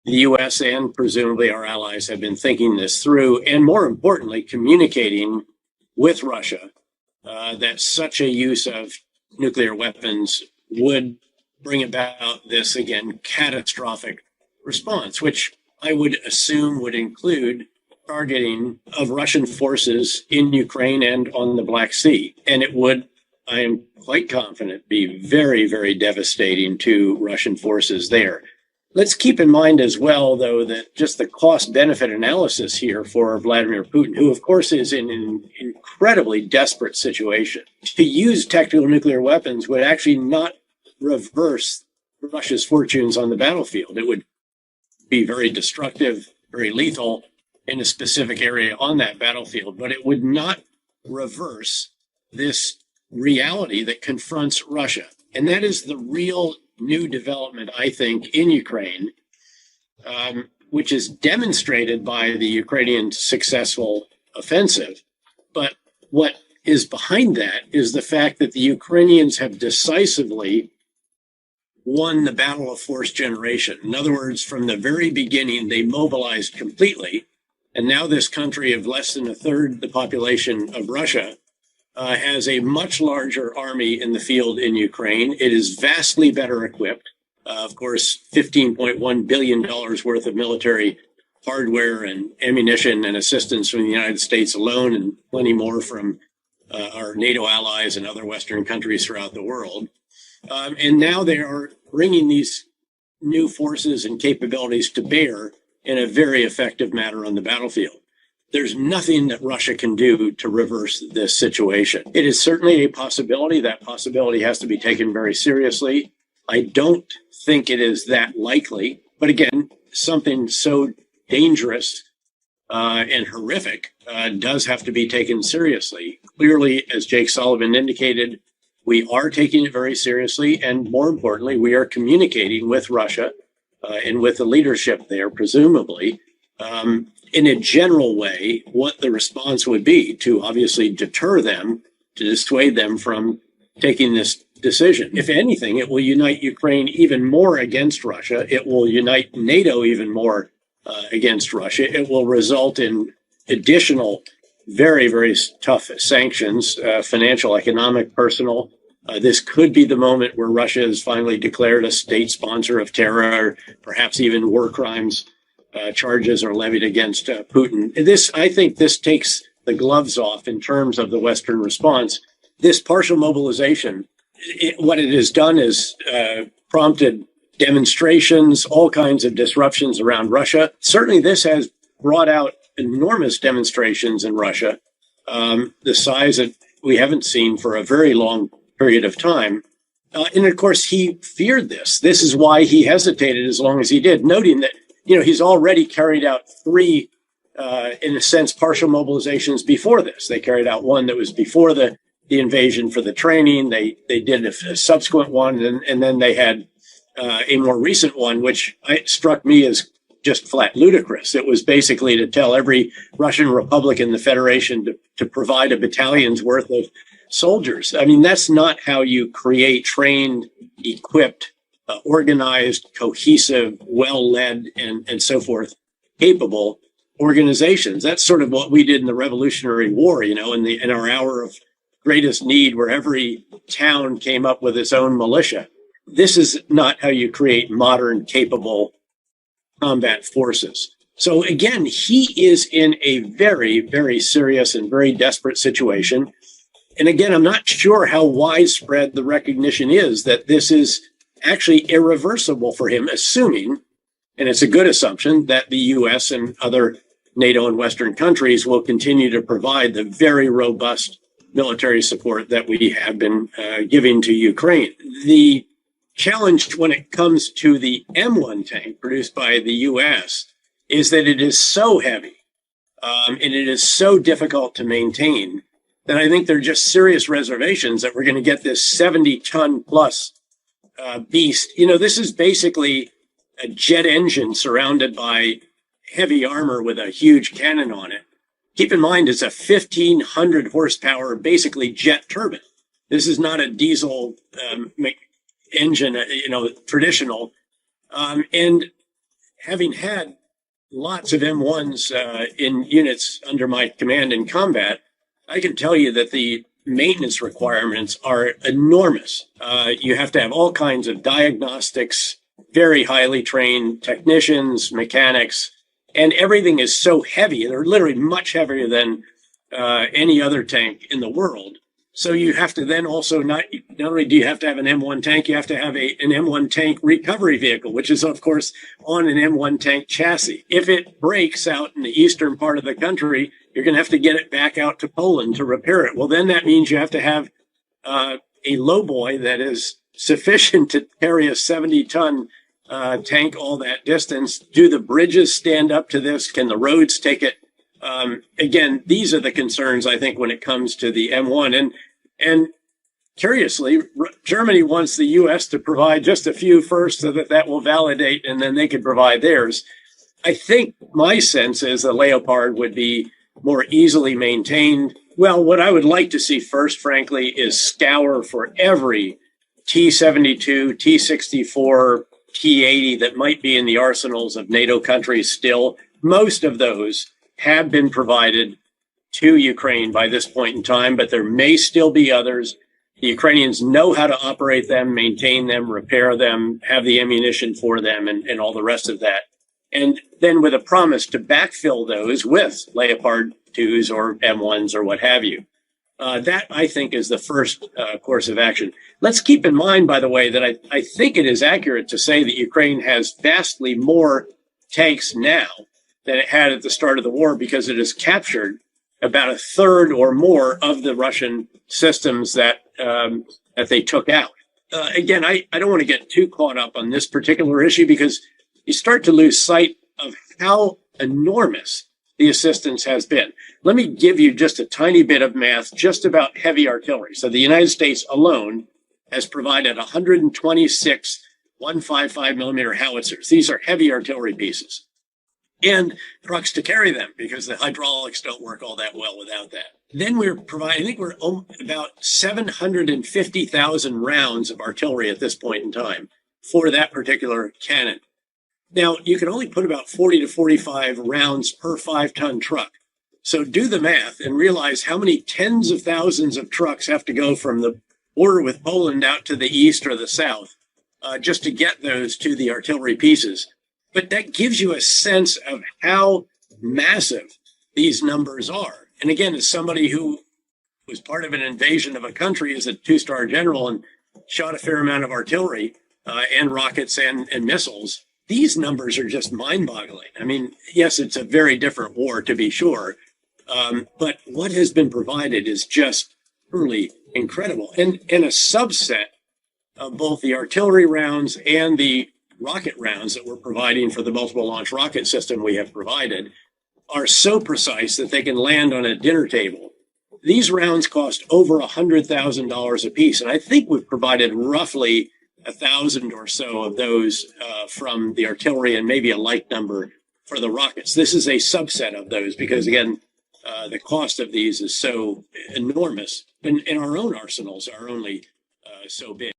the U.S. and presumably our allies have been thinking this through, and more importantly, communicating with Russia that such a use of nuclear weapons would bring about this, again, catastrophic response, which I would assume would include targeting of Russian forces in Ukraine and on the Black Sea. And it would, I am quite confident, be very, very devastating to Russian forces there. Let's keep in mind as well, though, that just the cost-benefit analysis here for Vladimir Putin, who, of course, is in an incredibly desperate situation, to use tactical nuclear weapons would actually not reverse Russia's fortunes on the battlefield. It would be very destructive, very lethal in a specific area on that battlefield, but it would not reverse this reality that confronts Russia. And that is the real new development, I think, in Ukraine, which is demonstrated by the Ukrainian successful offensive. But what is behind that is the fact that the Ukrainians have decisively won the battle of force generation. In other words, from the very beginning, they mobilized completely. And now this country of less than a third the population of Russia has a much larger army in the field in Ukraine. It is vastly better equipped. Of course, $15.1 billion worth of military hardware and ammunition and assistance from the United States alone, and plenty more from our NATO allies and other Western countries throughout the world. And now they are bringing these new forces and capabilities to bear in a very effective manner on the battlefield. There's nothing that Russia can do to reverse this situation. It is certainly a possibility. That possibility has to be taken very seriously. I don't think it is that likely. But again, something so dangerous and horrific does have to be taken seriously. Clearly, as Jake Sullivan indicated, we are taking it very seriously. And more importantly, we are communicating with Russia and with the leadership there, presumably, in a general way, what the response would be to obviously deter them, to dissuade them from taking this decision. If anything, it will unite Ukraine even more against Russia. It will unite NATO even more against Russia. It will result in additional very, very tough sanctions, financial, economic, personal. This could be the moment where Russia is finally declared a state sponsor of terror, perhaps even war crimes. Charges are levied against Putin. I think this takes the gloves off in terms of the Western response. This partial mobilization, what it has done is prompted demonstrations, all kinds of disruptions around Russia. Certainly this has brought out enormous demonstrations in Russia, the size that we haven't seen for a very long period of time. And of course, he feared this. This is why he hesitated as long as he did, noting that he's already carried out three, in a sense, partial mobilizations before this. They carried out one that was before the invasion for the training. They did a subsequent one, and then they had a more recent one, which struck me as just flat ludicrous. It was basically to tell every Russian republic in the Federation to provide a battalion's worth of soldiers. I mean, that's not how you create trained, equipped, organized, cohesive, well-led, and so forth, capable organizations. That's sort of what we did in the Revolutionary War, in our hour of greatest need, where every town came up with its own militia. This is not how you create modern, capable combat forces. So again, he is in a very, very serious and very desperate situation. And again, I'm not sure how widespread the recognition is that this is actually irreversible for him, assuming, and it's a good assumption, that the U.S. and other NATO and Western countries will continue to provide the very robust military support that we have been giving to Ukraine. The challenge when it comes to the M1 tank produced by the U.S. is that it is so heavy and it is so difficult to maintain that I think there are just serious reservations that we're going to get this 70-ton plus beast. This is basically a jet engine surrounded by heavy armor with a huge cannon on it. Keep in mind, it's a 1,500 horsepower, basically jet turbine. This is not a diesel engine, traditional. And having had lots of M1s in units under my command in combat, I can tell you that the maintenance requirements are enormous. You have to have all kinds of diagnostics, very highly trained technicians, mechanics, and everything is so heavy. They're literally much heavier than any other tank in the world. So you have to then also not only do you have to have an M1 tank, you have to have an M1 tank recovery vehicle, which is, of course, on an M1 tank chassis. If it breaks out in the eastern part of the country, you're going to have to get it back out to Poland to repair it. Well, then that means you have to have a lowboy that is sufficient to carry a 70-ton tank all that distance. Do the bridges stand up to this? Can the roads take it? Again, these are the concerns, I think, when it comes to the M1. And curiously, Germany wants the U.S. to provide just a few first so that that will validate, and then they could provide theirs. I think my sense is the Leopard would be more easily maintained. Well, what I would like to see first, frankly, is scour for every T-72, T-64, T-80 that might be in the arsenals of NATO countries still. Most of those have been provided to Ukraine by this point in time, but there may still be others. The Ukrainians know how to operate them, maintain them, repair them, have the ammunition for them, and all the rest of that. And then with a promise to backfill those with Leopard 2s or M1s or what have you. That, I think, is the first course of action. Let's keep in mind, by the way, that I think it is accurate to say that Ukraine has vastly more tanks now than it had at the start of the war, because it has captured about a third or more of the Russian systems that they took out. Again, I don't want to get too caught up on this particular issue, because you start to lose sight of how enormous the assistance has been. Let me give you just a tiny bit of math just about heavy artillery. So the United States alone has provided 126 155 millimeter howitzers. These are heavy artillery pieces. And trucks to carry them, because the hydraulics don't work all that well without that. Then we're providing, I think we're about 750,000 rounds of artillery at this point in time for that particular cannon. Now, you can only put about 40 to 45 rounds per 5-ton truck. So do the math and realize how many tens of thousands of trucks have to go from the border with Poland out to the east or the south just to get those to the artillery pieces. But that gives you a sense of how massive these numbers are. And again, as somebody who was part of an invasion of a country as a 2-star general and shot a fair amount of artillery and rockets and missiles, these numbers are just mind-boggling. I mean, yes, it's a very different war, to be sure, but what has been provided is just truly incredible. And a subset of both the artillery rounds and the rocket rounds that we're providing for the multiple launch rocket system we have provided are so precise that they can land on a dinner table. These rounds cost over $100,000 a piece, and I think we've provided roughly 1,000 or so of those from the artillery, and maybe a like number for the rockets. This is a subset of those because, again, the cost of these is so enormous, and our own arsenals are only so big.